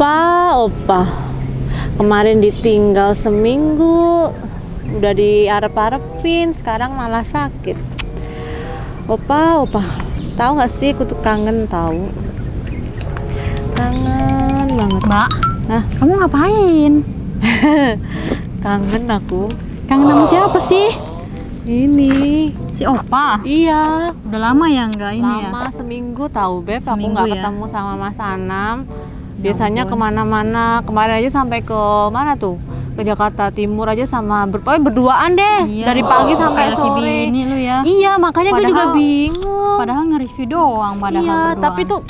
Opa, kemarin ditinggal seminggu, udah diarep-arepin, sekarang malah sakit. Opa, tahu nggak sih, aku tuh kangen tahu. Kangen banget. Mbak, Hah? kamu ngapain? Kangen aku. Kangen sama siapa sih? Ini. Si Opa? Iya. Udah lama ya nggak ini ya? Lama, seminggu tahu Beb, aku Seminggu nggak ya? ketemu sama Mas Anam. Ya Biasanya ampun. kemana-mana, kemarin aja sampai ke mana tuh? Ke Jakarta Timur aja sama pokoknya berduaan deh, Iya, dari pagi sampai kayak sore. Bini lu ya. Iya, makanya gue juga Padahal- bingung. Padahal nge-review doang padahal Iya, berduaan. tapi tuh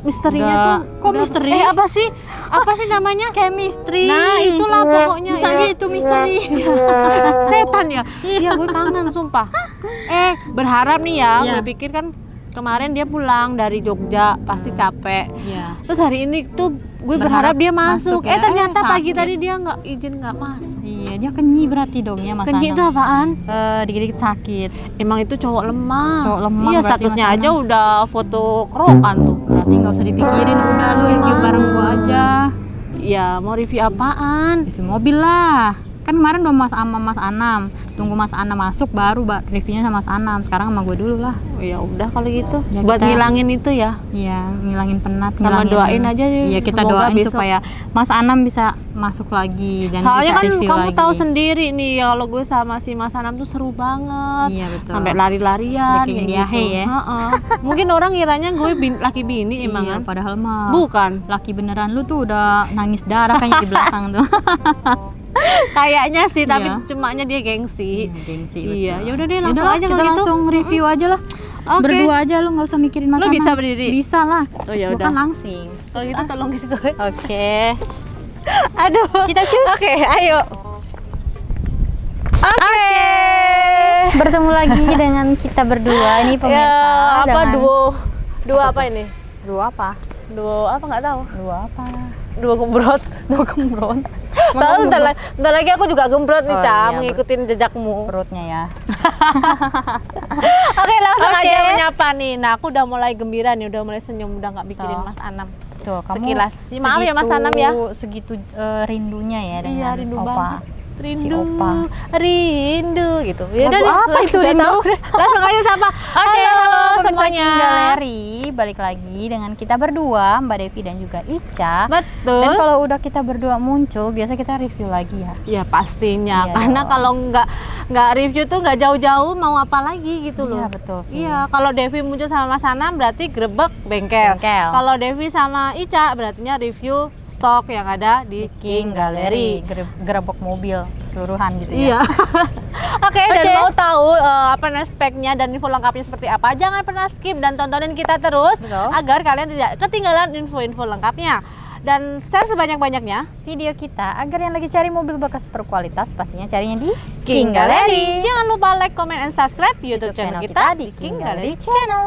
misterinya Udah- tuh kok misteri? apa sih? Apa sih namanya? chemistry. Nah, itulah pokoknya Misalnya ya. itu misteri. Setan ya? Iya, gue kangen sumpah. Berharap nih ya, Iya. gue pikir kan kemarin dia pulang dari Jogja, pasti capek. Iya. Terus hari ini tuh gue berharap Berharap dia masuk. masuk ya. Ternyata pagi Sakit. tadi dia nggak izin nggak masuk. Iya, dia kenyi berarti dong ya Mas Kenyi itu Anam. apaan? Dikit-dikit sakit. Emang itu cowok lemah. Cowok lemah Iya, berarti statusnya Mas aja Anam. udah foto kerokan tuh. Berarti nggak usah dipikirin, udah lu review Gimana? bareng gua aja. Ya, mau review apaan? Review mobil lah. Kan kemarin udah Mas Anam. Tunggu Mas Anam masuk baru reviewnya sama Mas Anam. Sekarang sama gue dulu lah. Oh, ya udah kalau gitu. Ya, Buat kita- ngilangin itu ya. Iya, ngilangin penat. Sama ngilangin- doain aja deh, Iya, kita semoga doain besok. supaya Mas Anam bisa masuk lagi dan Soalnya bisa kan review kamu lagi. tahu sendiri nih, kalau gue sama si Mas Anam tuh seru banget. Iya, betul. Sampai lari-larian Udah kayak kayak diahe gitu. ya. Heeh. Mungkin orang ngiranya gue laki bini emang Iya, kan. padahal mah Bukan. laki beneran, lu tuh udah nangis darah kayaknya di belakang tuh. Kayaknya sih, tapi Iya. cumanya dia gengsi. Gengsi, Iya, betul. ya udah deh, langsung Yaudah lah, aja kita kalau gitu. langsung review aja lah. Oke. Berdua aja, lu nggak usah mikirin Mas Lu Anam. bisa berdiri? Bisa lah. Oh, ya Gua udah. kan langsing. Kalau gitu tolongin gue. Oke. Aduh. Kita cus. Oke, ayo. Oke. Bertemu lagi dengan kita berdua ini pemirsa. Ya, apa dengan- duo apa ini? Duo apa? Duo apa nggak tahu. Duo apa? Duo gembrot. Duo gembrot. Soalnya bentar lagi aku juga gembrot nih, Oh, Ca, iya, mengikutin jejakmu. Perutnya ya. Oke, langsung Oke. aja menyapa nih. Nah, aku udah mulai gembira nih, udah mulai senyum, udah nggak mikirin Tuh. Mas Anam. Tuh, kamu Sekilas. Maaf ya, Mas Anam ya. Segitu rindunya ya dengan Iya, rindu Opa. banget. Si Rindu, Opa. rindu gitu. Ya udah Lagu deh, apa itu, nggak rindu? tahu deh. Langsung aja sapa. Oke, halo pemirsa semuanya. King Galeri, balik lagi dengan kita berdua, Mbak Devi dan juga Ica. Betul. Dan kalau udah kita berdua muncul, biasa kita review lagi ya. Ya pastinya, Iya karena dong. kalau nggak review tuh nggak jauh-jauh mau apa lagi gitu loh. Iya, betul sih. Iya, kalau Devi muncul sama Mas Anam berarti grebek bengkel. Bengkel. Kalau Devi sama Ica berartinya review stok yang ada di King Gallery. Gerebek mobil keseluruhan gitu Iya. ya. Oke, dan Oke. mau tahu apa namanya speknya dan info lengkapnya seperti apa, jangan pernah skip dan tontonin kita terus Betul. agar kalian tidak ketinggalan info-info lengkapnya. Dan share sebanyak-banyaknya Video kita agar yang lagi cari mobil bekas berkualitas pastinya carinya di King Gallery. Jangan lupa like, comment, and subscribe YouTube channel kita di King King Gallery Gallery Channel.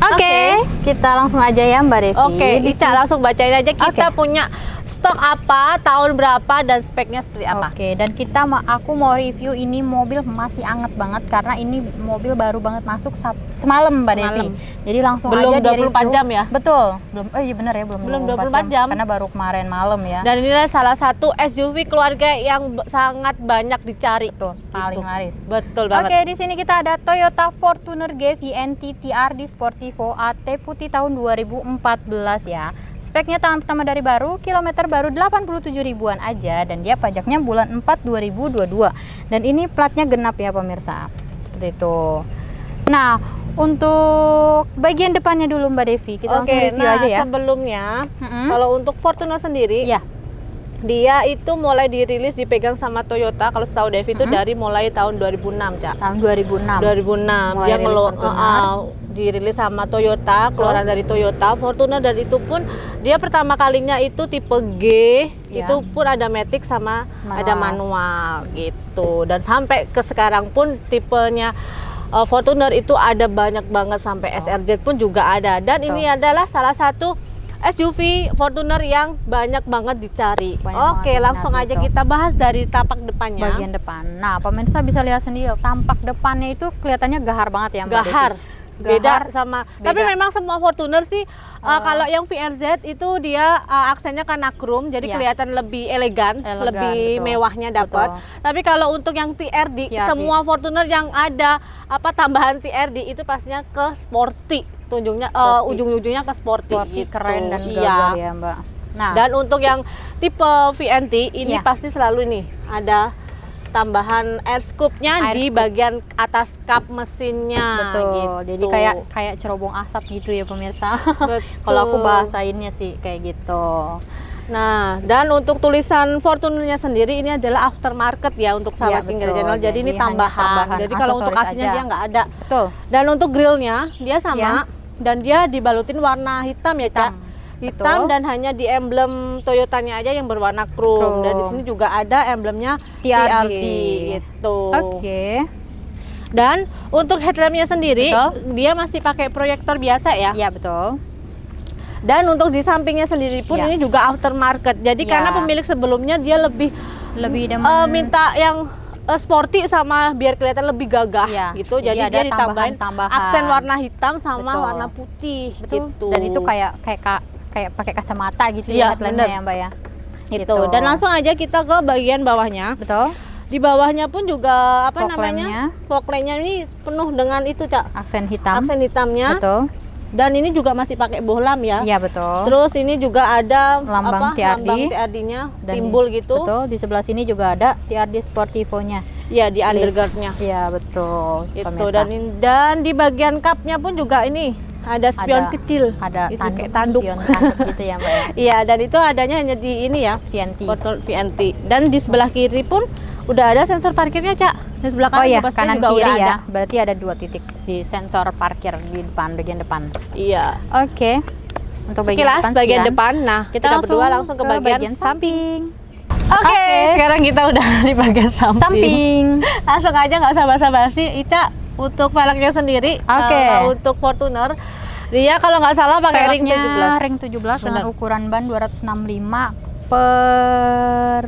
Oke, kita langsung aja ya Mbak Devi. Oke, Di Ica langsung bacain aja kita Oke. punya stok apa, tahun berapa, dan speknya seperti apa. Oke, dan aku mau review ini mobil masih anget banget karena ini mobil baru banget masuk semalam Mbak Devi. Semalam. Jadi langsung Belum aja 24 di-review. jam ya? Betul. Belum. Oh iya benar ya, belum Belum 24 jam. karena baru kemarin malam ya. Dan inilah salah satu SUV keluarga yang sangat banyak dicari. Betul, paling laris. Betul banget. Oke, di sini kita ada Toyota Fortuner GVNT TRD Sportivo AT putih tahun 2014 ya. Speknya tahun pertama dari baru, kilometer baru 87 ribuan aja, dan dia pajaknya bulan 4 2022. Dan ini platnya genap ya pemirsa. Seperti itu. Nah, untuk bagian depannya dulu Mbak Devi, kita langsung Oke, review nah aja ya. sebelumnya Mm-mm. kalau untuk Fortuner sendiri, Iya. dia itu mulai dirilis dipegang sama Toyota. Kalau setahu Devi itu dari mulai tahun 2006, Cak. Tahun 2006. 2006 Mulai dia rilis Fortuner. dirilis sama Toyota, keluaran dari Toyota Fortuner, dan itu pun dia pertama kalinya itu tipe G, Ya. itu pun ada matic sama Manual. ada manual gitu. Dan sampai ke sekarang pun tipenya Fortuner itu ada banyak banget, sampai SRZ pun juga ada. Dan ini adalah salah satu SUV Fortuner yang banyak banget dicari. Oke, langsung aja kita bahas dari tampak depannya. Bagian depan. Nah, pemirsa bisa lihat sendiri tampak depannya itu kelihatannya gahar banget ya, Mbak Gahar. Desi. Beda sama, tapi memang semua Fortuner sih kalau yang VRZ itu dia aksennya karena chrome, jadi kelihatan lebih elegan, lebih mewahnya dapat. Tapi kalau untuk yang TRD, semua Fortuner yang ada tambahan TRD itu pastinya ke sporty, ujung-ujungnya ke sporty gitu. Keren dan gagah ya, Mbak. Nah, dan untuk yang tipe VNT ini pasti selalu nih ada tambahan air scoop-nya di bagian atas kap mesinnya. Betul. Gitu. Jadi kayak cerobong asap gitu ya pemirsa. Kalau aku bahasainnya sih kayak gitu. Nah, dan untuk tulisan Fortunernya sendiri ini adalah aftermarket ya untuk sahabat King Channel. Jadi ini tambahan. Jadi kalau untuk aslinya dia nggak ada. Betul. Dan untuk grillnya dia sama dan dia dibalutin warna hitam ya, Cak. Hitam. Dan hanya di emblem Toyotanya aja yang berwarna chrome. Dan di sini juga ada emblemnya TRD gitu. Oke. Dan untuk headlampnya sendiri dia masih pakai proyektor biasa ya. Iya, betul. Dan untuk di sampingnya sendiri pun ini juga aftermarket. Jadi karena pemilik sebelumnya dia lebih minta yang sporty sama biar kelihatan lebih gagah gitu. Jadi dia ditambahin aksen warna hitam sama warna putih gitu. Dan itu kayak pakai kacamata gitu ya headlampnya ya, Mbak ya. Gitu. Dan langsung aja kita ke bagian bawahnya. Betul. Di bawahnya pun juga fog lamp-nya ini penuh dengan itu, Cak. Aksen hitam. Aksen hitamnya. Betul. Dan ini juga masih pakai bohlam ya. Iya, betul. Terus ini juga ada lambang TRD-nya timbul gitu. Betul. Di sebelah sini juga ada TRD Sportivo-nya. Iya, di underguard-nya. Iya, betul. Itu dan di bagian kapnya pun juga ini ada spion kecil. Ada kayak tanduk gitu ya, Mbak ya. Iya, dan itu adanya hanya di ini ya, VNT. Dan di sebelah kiri pun udah ada sensor parkirnya, Cak. Dan sebelah kanan kanan juga kiri udah ada. Berarti ada 2 titik di sensor parkir di bagian depan. Iya. Oke. Untuk bagian depan. Nah, kita berdua langsung ke bagian samping. Oke, sekarang kita udah di bagian samping. Langsung aja, nggak usah basa-basi, Ica. Untuk velgnya sendiri, untuk Fortuner, dia kalau nggak salah pakai ring 17. Ring 17 dengan ukuran ban 265 per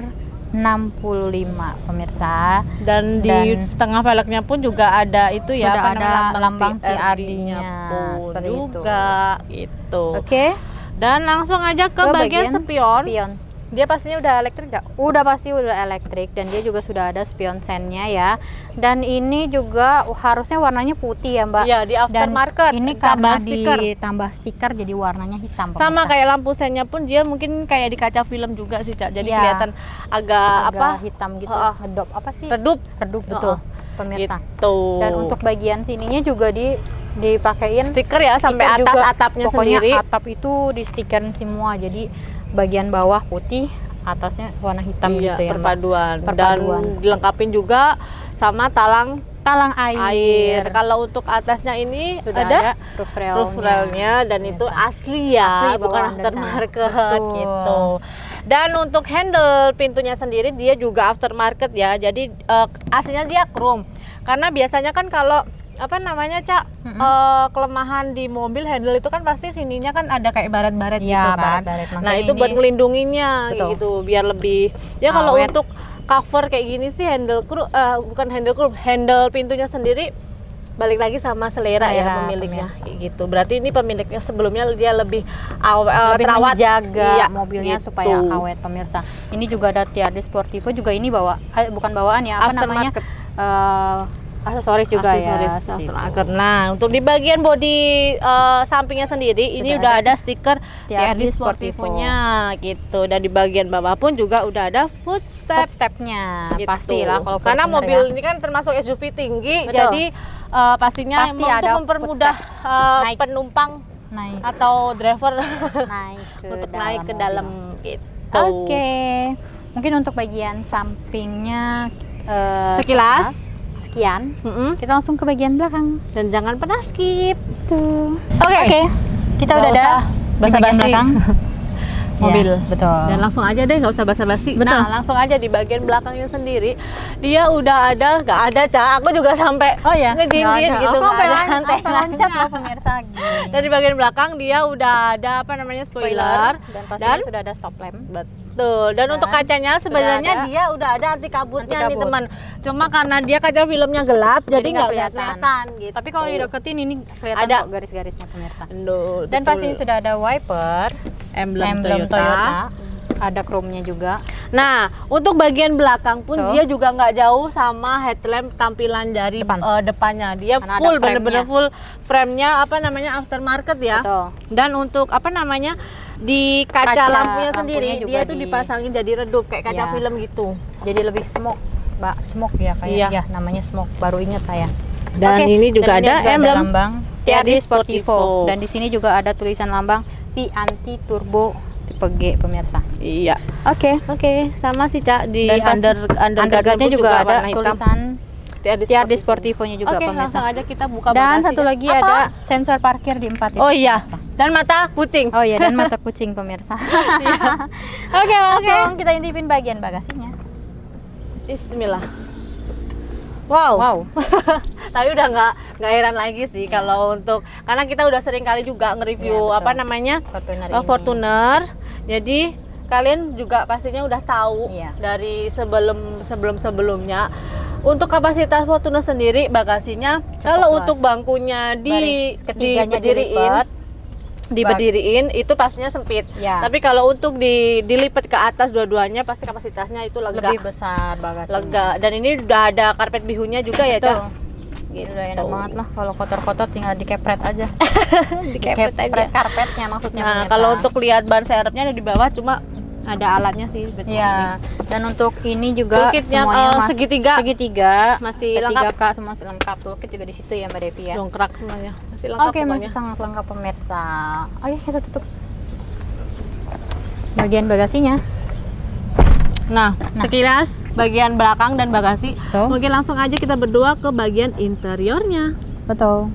65 pemirsa. Dan di tengah velgnya pun juga ada itu ya, ada lambang TRD-nya pun juga gitu. Oke. Dan langsung aja ke bagian spion. Dia pastinya udah elektrik nggak? Udah pasti udah elektrik, dan dia juga sudah ada spion sennya ya. Dan ini juga harusnya warnanya putih ya, Mbak. Iya, di aftermarket. Ini karena ditambah stiker jadi warnanya hitam. Sama kayak lampu sennya pun dia mungkin kayak di kaca film juga sih, Cak. Jadi kelihatan agak hitam gitu. Redup betul. Pemirsa. Gitu. Dan untuk bagian sininya juga dipakein stiker ya, sampai atas atapnya sendiri. Pokoknya atap itu di stikerin semua. Jadi bagian bawah putih, atasnya warna hitam gitu ya, perpaduan. Dan dilengkapin juga sama talang air. Kalau untuk atasnya ini sudah ada roof railnya, dan itu asli ya, bukan aftermarket gitu. Dan untuk handle pintunya sendiri dia juga aftermarket ya. Jadi aslinya dia chrome. Karena biasanya kan kalau Cak, kelemahan di mobil handle itu kan pasti sininya kan ada kayak baret-baret gitu kan. Nah, itu buat ngelindunginnya gitu, biar lebih kalau untuk cover kayak gini sih handle pintunya sendiri balik lagi sama selera ya pemiliknya kayak gitu. Berarti ini pemiliknya sebelumnya dia lebih terawat, jaga mobilnya gitu, supaya awet pemirsa. Ini juga ada TRD Sportivo juga, ini bukan bawaan ya, aksesoris juga ya. Nah, untuk di bagian body sampingnya sendiri ini udah ada stiker TRD Sportivo-nya gitu. Dan di bagian bawah pun juga udah ada footstep-nya gitu. Pastilah kalau karena mobil ini kan termasuk SUV tinggi. Jadi pastinya untuk mempermudah penumpang atau driver untuk naik ke dalam gitu. Oke. Mungkin untuk bagian sampingnya sekilas sekian. Kita langsung ke bagian belakang dan jangan pernah skip. Oke. Kita udah ada di bagian belakang. mobil, betul. Dan langsung aja deh, nggak usah basa-basi. Betul. Nah, langsung aja di bagian belakangnya sendiri, dia udah ada, nggak ada Cak. Aku juga sampai ngejinjin gitu, nggak ada antenanya. Loncat loh pemirsa. Dan di bagian belakang dia udah ada apa namanya spoiler, dan pastinya sudah ada stop lamp. Betul. Dan untuk kacanya sebenarnya dia udah ada anti kabutnya nih teman. Cuma karena dia kaca filmnya gelap, jadi nggak kelihatan gitu. Tapi kalau dideketin ini kelihatan ada kok garis-garisnya pemirsa. Dan Dan pasti sudah ada wiper, emblem Toyota. Ada chrome-nya juga. Nah, untuk bagian belakang pun dia juga nggak jauh sama headlamp tampilan dari depannya. Dia karena full, bener-bener full frame-nya apa namanya aftermarket ya. Betul. Dan untuk apa namanya di kaca lampunya sendiri juga dia tuh dipasangin jadi redup kayak kaca film gitu. Jadi lebih smoke, smoke ya kayak ya namanya smoke. Baru ingat saya. Dan ini juga ada emblem lambang TRD Sportivo. Dan di sini juga ada tulisan lambang V anti turbo tipe G pemirsa. Iya. Oke, sama sih Cak di underguardnya juga ada tulisan TRD Sportivo-nya juga pemirsa. Langsung aja kita buka dan bagasi. satu lagi ada sensor parkir di 4 titik. Oh iya. Dan mata kucing. Oh iya, dan mata kucing pemirsa. Oke, langsung kita intipin bagian bagasinya. Bismillah. Wow. Tapi udah nggak heran lagi sih kalau untuk karena kita udah sering kali juga nge-review apa namanya Fortuner. Jadi kalian juga pastinya udah tahu dari sebelumnya. Untuk kapasitas Fortuner sendiri bagasinya kalau untuk bangkunya diberdiriin itu pastinya sempit. Tapi kalau untuk dilipat ke atas dua-duanya pasti kapasitasnya itu lega. Lebih besar bagasinya. Lega. Dan ini udah ada karpet bihunya juga ya, Cak. Gitu. Udah enak banget lah kalau kotor-kotor tinggal dikepret aja. Dikepret aja. Karpetnya maksudnya. Nah, kalau untuk lihat ban serepnya ada di bawah cuma ada alatnya sih betul. Ya. Dan untuk ini juga toolkitnya semuanya segitiga masih lengkap. Semua lengkap. Toolkit juga di situ ya Mbak Devi ya. Dongkrak semuanya. Masih lengkap pokoknya. Masih sangat lengkap pemirsa. Oke, kita tutup bagian bagasinya. Nah, sekilas bagian belakang dan bagasi. Mungkin langsung aja kita berdua ke bagian interiornya. Betul.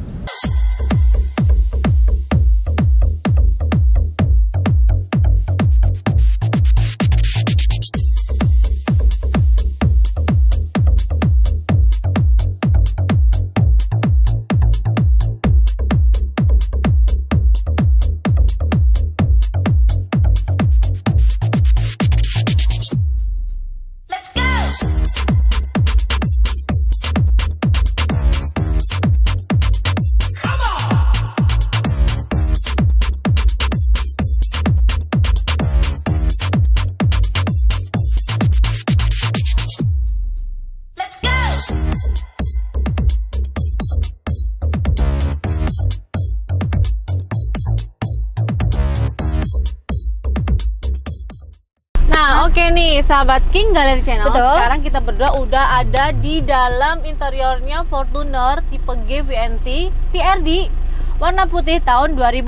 Nah, oke nih sahabat King Gallery Channel. Betul. Sekarang kita berdua udah ada di dalam interiornya Fortuner tipe G VNT TRD warna putih tahun 2000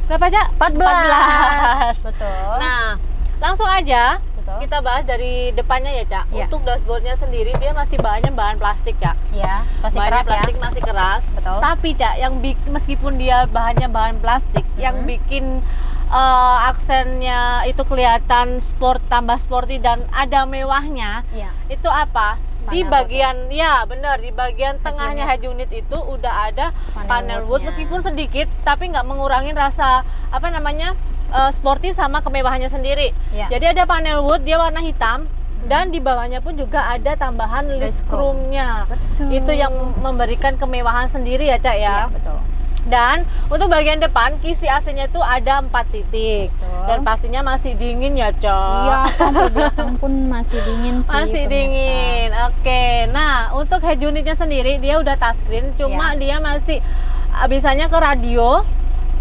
berapa aja? 14. Betul. Nah, langsung aja kita bahas dari depannya ya, Cak. Untuk dashboardnya sendiri dia masih bahannya bahan plastik, Cak. Iya, masih keras plastik ya. Masih keras. Betul. Tapi, Cak, yang meskipun dia bahannya bahan plastik, yang bikin aksennya itu kelihatan sport, tambah sporty dan ada mewahnya. Itu apa? Di bagian di bagian tengahnya head unit itu udah ada panel wood meskipun sedikit tapi nggak mengurangi rasa apa namanya sporty sama kemewahannya sendiri. Jadi ada panel wood dia warna hitam dan di bawahnya pun juga ada tambahan list chrome-nya. Itu yang memberikan kemewahan sendiri ya, Cak ya. Betul. Dan untuk bagian depan kisi AC-nya itu ada 4 titik. Dan pastinya masih dingin ya, Cok. Iya, sampai belakang pun masih dingin sih. Masih dingin. Oke. Nah, untuk head unitnya sendiri dia udah touchscreen, cuma dia masih bisanya ke radio,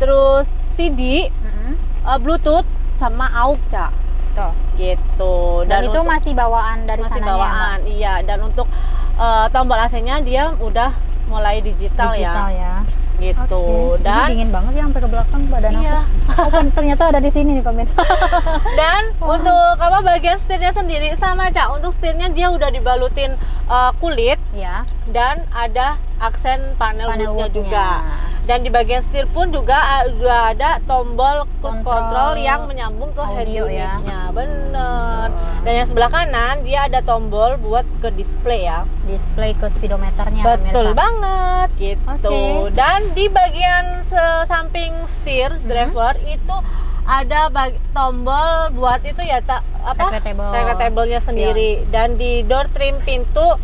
terus CD, Bluetooth sama AUX, Cak. Tuh. Gitu. Dan itu masih bawaan dari masih sananya, bawaan, iya. Dan untuk tombol AC-nya dia udah mulai digital ya. Gitu. Dan ini dingin banget ya sampai ke belakang badan aku. Oh, ternyata ada di sini nih pemirsa. Dan untuk bagian setirnya sendiri sama, Cak. Untuk setirnya dia udah dibalutin kulit. Dan ada aksen panel woodnya juga. Dan di bagian setir pun juga ada tombol cruise control yang menyambung ke head audio ya. unitnya. Bener. Dan yang sebelah kanan dia ada tombol buat ke display ya. Display ke speedometernya. Betul pemirsa. banget gitu. Oke. Dan di bagian samping setir driver itu ada tombol buat itu ya retractable-nya sendiri. Dan di door trim pintu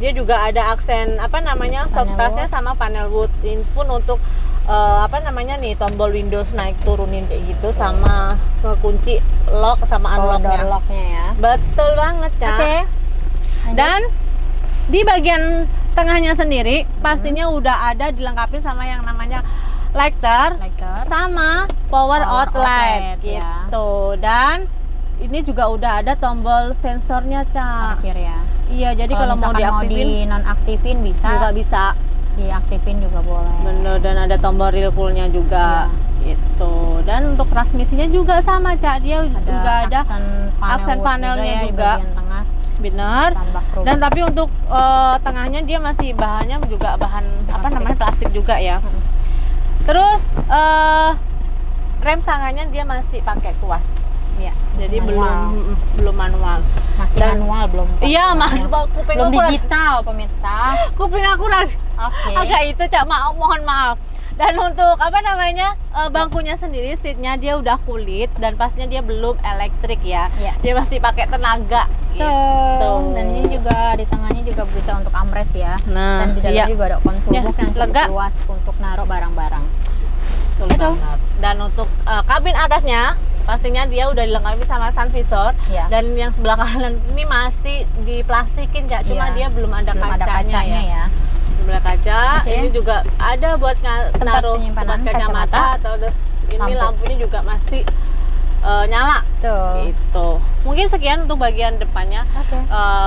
dia juga ada aksen soft touch-nya sama panel wood. Ini pun untuk tombol Windows naik turunin kayak gitu, sama kunci lock sama unlock-nya. Door lock-nya ya. Betul banget, Ca. Oke. Dan di bagian tengahnya sendiri pastinya udah ada dilengkapi sama yang namanya lighter sama power outlet gitu. Dan ini juga udah ada tombol sensornya, Ca. Akhir ya. Iya, jadi kalau mau diaktifin nonaktifin juga bisa. Diaktifin juga boleh. Bener, dan ada tombol real pull-nya juga. Gitu. Dan untuk transmisinya juga sama, Ca. Dia juga ada aksen panelnya juga. Di bagian tengah. Bener. Dan tapi untuk tengahnya dia masih bahannya juga bahan plastik juga ya. Terus rem tangannya dia masih pakai tuas. Ya, jadi manual. belum manual. Masih manual belum. Iya, kuping belum aku digital pemirsa. Kuping aku agak itu, Cak, mohon maaf. Dan untuk bangkunya sendiri, seatnya dia udah kulit dan pastinya dia belum elektrik ya. Dia masih pakai tenaga gitu. Dan ini juga di tengahnya juga bisa untuk armrest ya. Nah, dan di dalamnya juga ada konsol box yang cukup luas untuk naruh barang-barang. Betul banget. Dan untuk kabin atasnya pastinya dia udah dilengkapi sama sun visor. Dan yang sebelah kanan ini masih diplastikin, Cak. Cuma dia belum ada kacanya ya. Sebelah kaca. Ini juga ada buat naruh tempat kacamata atau ini lampunya juga masih nyala. Gitu. Mungkin sekian untuk bagian depannya.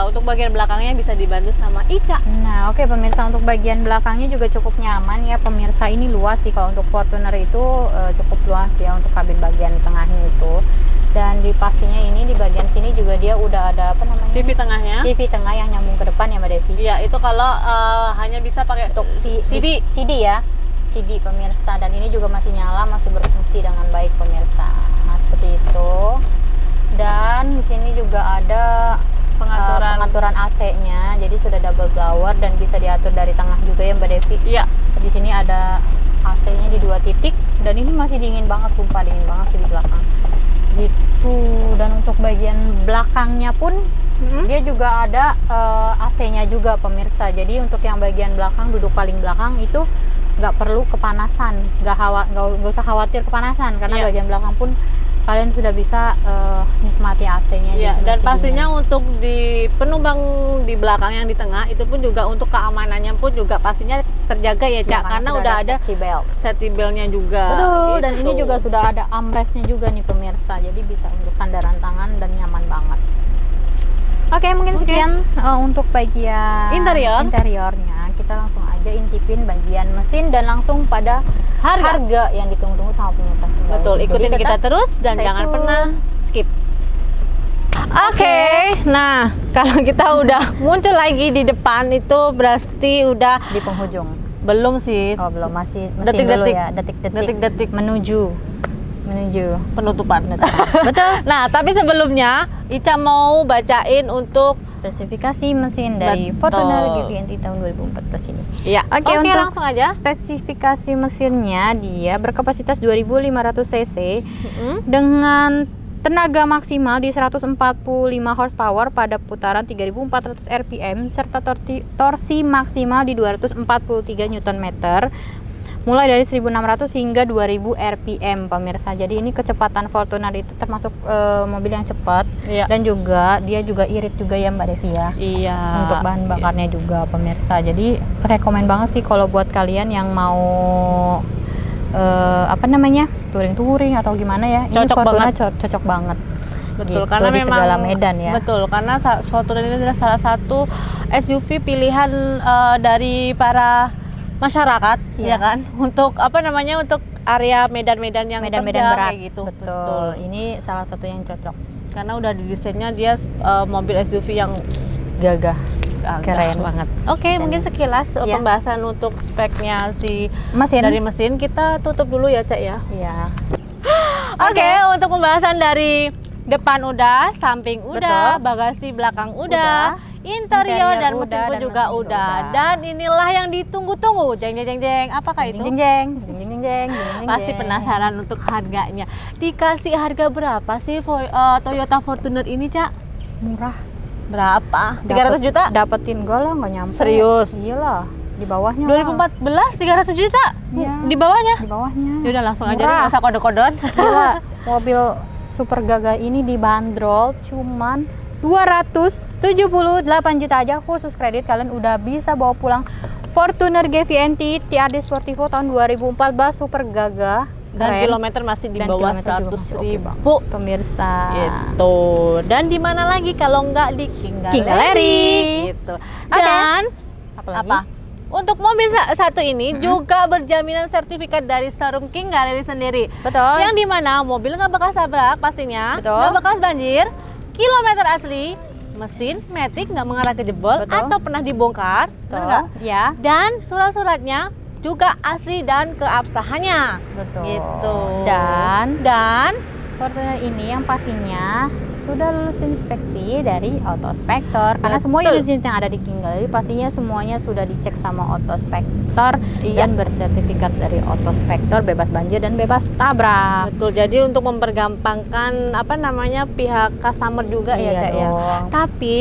Untuk bagian belakangnya bisa dibantu sama Ica. Nah, pemirsa, untuk bagian belakangnya juga cukup nyaman ya pemirsa. Ini luas sih, kalau untuk Fortuner itu cukup luas ya untuk kabin bagian tengahnya itu. Dan di pastinya ini di bagian sini juga dia udah ada TV tengahnya. TV tengah yang nyambung ke depan ya, Mbak Devi. Iya, itu kalau hanya bisa pakai untuk CD ya. CD pemirsa, dan ini juga masih nyala, masih berfungsi dengan baik pemirsa. Nah, seperti itu. Dan di sini juga ada pengaturan AC-nya. Jadi sudah double blower dan bisa diatur dari tengah juga ya, Mbak Devi. Iya. Di sini ada AC-nya di 2 titik dan ini masih dingin banget, sumpah dingin banget sih di belakang. Gitu. Dan untuk bagian belakangnya pun dia juga ada AC-nya juga pemirsa. Jadi untuk yang bagian belakang, duduk paling belakang itu nggak perlu kepanasan, nggak usah khawatir kepanasan karena bagian belakang pun kalian sudah bisa nikmati AC-nya. Dan pastinya untuk di penumpang di belakang yang di tengah itu pun juga untuk keamanannya pun juga pastinya terjaga ya, Cak, karena udah ada safety belt-nya juga. Betul. Dan ini juga sudah ada armrest-nya juga nih pemirsa, jadi bisa untuk sandaran tangan dan nyaman banget. Mungkin sekian untuk bagian interiornya. Kita langsung aja intipin bagian mesin dan langsung pada harga yang ditunggu-tunggu sama pemirsa. Betul, ikutin kita terus dan jangan pernah skip. Nah kalau kita udah muncul lagi di depan itu berarti udah di penghujung. Belum sih. Belum, masih detik-detik ya, detik-detik menuju penutupan. Betul. Nah, tapi sebelumnya Ica mau bacain untuk spesifikasi mesin dari Fortuner GV tahun 2014 ini. Iya. Oke, untuk langsung aja. Spesifikasi mesinnya, dia berkapasitas 2500 cc dengan tenaga maksimal di 145 horsepower pada putaran 3400 rpm serta torsi maksimal di 243 Nm. Mulai dari 1600 hingga 2000 rpm pemirsa. Jadi ini kecepatan Fortuner itu termasuk mobil yang cepat. Dan juga dia juga irit juga ya, Mbak Devi ya. Iya. Untuk bahan bakarnya juga pemirsa. Jadi rekomen banget sih kalau buat kalian yang mau touring atau gimana ya. Ini Fortuner cocok banget. Betul, gitu, karena di memang segala medan ya. Betul, karena Fortuner ini adalah salah satu SUV pilihan dari para masyarakat, ya kan, untuk untuk area medan-medan yang medan-medan berat kayak gitu. Betul. Ini salah satu yang cocok karena udah didesainnya dia mobil SUV yang gagah gagah Keren banget. Oke, Dan- mungkin sekilas Iya. pembahasan untuk speknya si Mesin. dari mesin. Kita tutup dulu ya, Cak ya. Iya. Oke, untuk pembahasan dari depan udah, samping udah, Betul. bagasi belakang udah, interior dan mesin udah, pun dan juga mesin juga udah. udah. Dan inilah yang ditunggu-tunggu. Jeng jeng jeng jeng. Apakah itu? Jeng jeng jeng jeng jeng jeng jeng. Pasti penasaran untuk harganya. Dikasih harga berapa sih Toyota Fortuner ini, Cak? Murah. Berapa? 300 juta? Dapetin gue lah, nggak nyampe. Serius? Iya lah, di bawahnya lah. 2014 300 juta? Iya. Di bawahnya? Di bawahnya. Yaudah langsung aja deh, Murah. nggak usah kode-kodean. Gila, mobil super gagah ini dibanderol cuman 278 juta aja khusus kredit. Kalian udah bisa bawa pulang Fortuner GVNT TRD Sportivo tahun 2014 super gagah. Dan Keren. kilometer masih di Dan bawah kilometer juga 100 masih oke ribu. Pemirsa. Gitu. Dan di mana lagi kalau nggak di King King Gallery. Gitu. Oke. Dan Apalagi? apa? Untuk mobil satu ini juga berjaminan sertifikat dari showroom King Gallery sendiri. Betul. Yang dimana mobil nggak bekas tabrak pastinya, Betul. nggak bekas banjir, kilometer asli, mesin, matic nggak mengarah ke jebol Betul. atau pernah dibongkar, bener nggak? Ya, Dan surat-suratnya juga asli dan keabsahannya. betul. Gitu. Dan Fortuner ini yang pastinya sudah lulus inspeksi dari Autospektor, karena semua Betul. unit-unit yang ada di King Gallery pastinya semuanya sudah dicek sama Autospektor Iya. dan bersertifikat dari Autospektor, bebas banjir dan bebas tabrak. Betul. Jadi untuk mempergampangkan apa namanya pihak customer juga ya, Iya Cak ya. dong. Tapi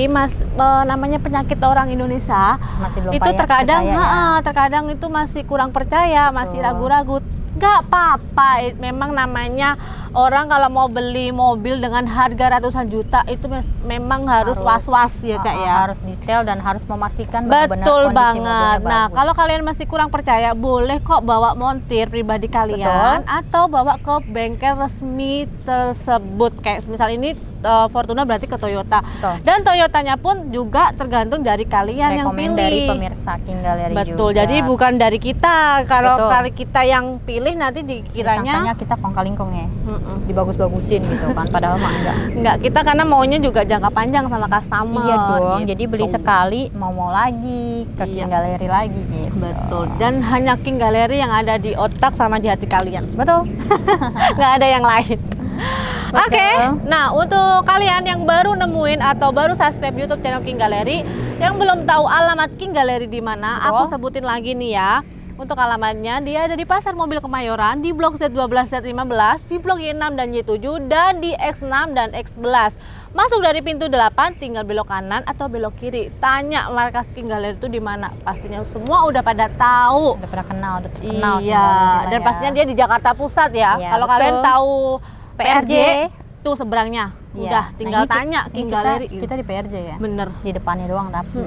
namanya penyakit orang Indonesia Masih belum itu terkadang percaya ya. terkadang itu masih kurang percaya, masih Betul. ragu-ragu. Nggak apa-apa, memang namanya orang kalau mau beli mobil dengan harga ratusan juta itu memang harus was-was ya, Cak ya. Harus detail dan harus memastikan benar-benar Betul kondisi banget. mobilnya Nah, bagus. kalau kalian masih kurang percaya, boleh kok bawa montir pribadi kalian atau bawa ke bengkel resmi tersebut. Kayak misal ini Fortuner berarti ke Toyota. Betul. Dan Toyotanya pun juga tergantung dari kalian yang Rekomen pilih. dari pemirsa King Gallery Betul. juga. Jadi bukan dari kita. Kalau Betul. kali kita yang pilih nanti dikiranya Disangkanya kita kongkal-lingkong ya, Mm-mm. dibagus-bagusin gitu kan, padahal mah enggak. Enggak, kita karena maunya juga jangka panjang sama customer. Iya dong, gitu. jadi beli sekali mau lagi ke Iya. King Gallery lagi gitu. Betul. Dan hanya King Gallery yang ada di otak sama di hati kalian. Betul. Nggak ada yang lain. Betul. Oke, nah untuk kalian yang baru nemuin atau baru subscribe YouTube channel King Gallery, yang belum tahu alamat King Gallery di mana, aku Betul. sebutin lagi nih ya. Untuk alamatnya, dia ada di Pasar Mobil Kemayoran, di Blok Z12, Z15, di Blok Y6 dan Y7, dan di X6 dan X11. Masuk dari pintu 8, tinggal belok kanan atau belok kiri. Tanya markas King Gallery itu di mana. Pastinya semua udah pada tahu. Udah pernah kenal, udah terkenal King Iya, Gallery lah dan ya. pastinya dia di Jakarta Pusat ya. Iya, Kalau betul. kalian tahu PRJ, PRJ, tuh seberangnya. Iya. Udah, tinggal Nah, ini tanya ini King kita- Gallery. Kita di PRJ ya. Bener. Di depannya doang tapi.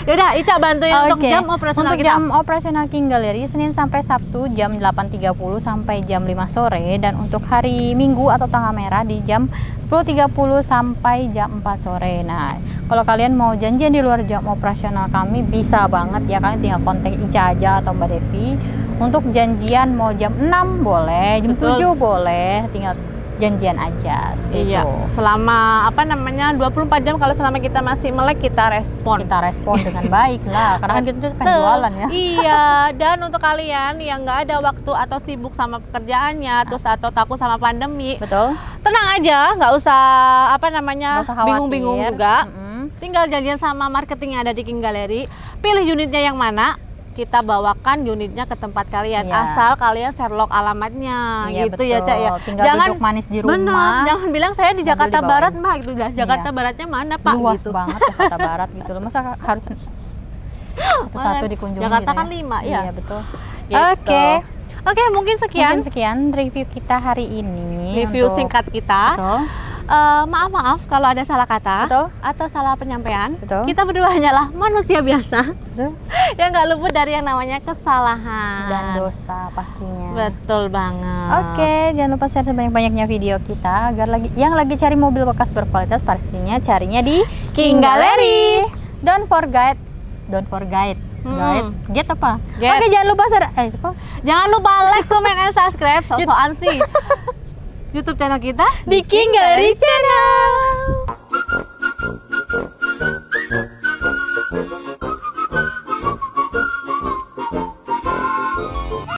Yaudah, Ica bantuin untuk Oke. jam operasional Untuk kita. jam operasional King Gallery Senin sampai Sabtu jam 8.30 sampai jam 5 sore, dan untuk hari Minggu atau tanggal merah di jam 10.30 sampai jam 4 sore. Nah, kalau kalian mau janjian di luar jam operasional kami bisa banget ya, kalian tinggal kontak Ica aja atau Mbak Devi. Untuk janjian mau jam 6 boleh, jam Betul. 7 boleh, tinggal janjian aja gitu. Iya, selama apa namanya 24 jam kalau selama kita masih melek kita respon. Kita respon dengan baik lah, karena kan kita tuh pengen Betul. jualan ya. Iya, dan untuk kalian yang nggak ada waktu atau sibuk sama pekerjaannya, terus atau takut sama pandemi, Betul. tenang aja, nggak usah apa namanya Nggak usah khawatir. bingung-bingung juga. Mm-mm. Tinggal janjian sama marketing yang ada di King Gallery, pilih unitnya yang mana, kita bawakan unitnya ke tempat kalian. Iya. Asal kalian Sherlock alamatnya, Iya, gitu ya, Cak ya. Tinggal duduk manis di rumah. Benar, jangan bilang saya di mobil Jakarta dibawain. Barat, Mbak, gitu dah. Jakarta Iya. Baratnya mana, Pak? Luas gitu. banget Jakarta Barat gitu loh. Masa harus satu-satu dikunjungi Jakarta gitu kan ya? 5 ya. Iya, betul. Gitu. Oke. Oke, mungkin sekian Mungkin sekian review kita hari ini. review untuk- singkat kita. Betul. Maaf kalau ada salah kata Betul. atau salah penyampaian. Betul. Kita berdua hanyalah manusia biasa Betul. yang nggak luput dari yang namanya kesalahan Dan dosa pastinya. Betul banget. Oke, jangan lupa share sebanyak-banyaknya video kita agar yang lagi cari mobil bekas berkualitas pastinya carinya di King Gallery. Don't forget. Get apa? Get. Oke, jangan lupa Jangan lupa like, comment, and subscribe. So-soan sih YouTube channel kita di King Gallery Channel.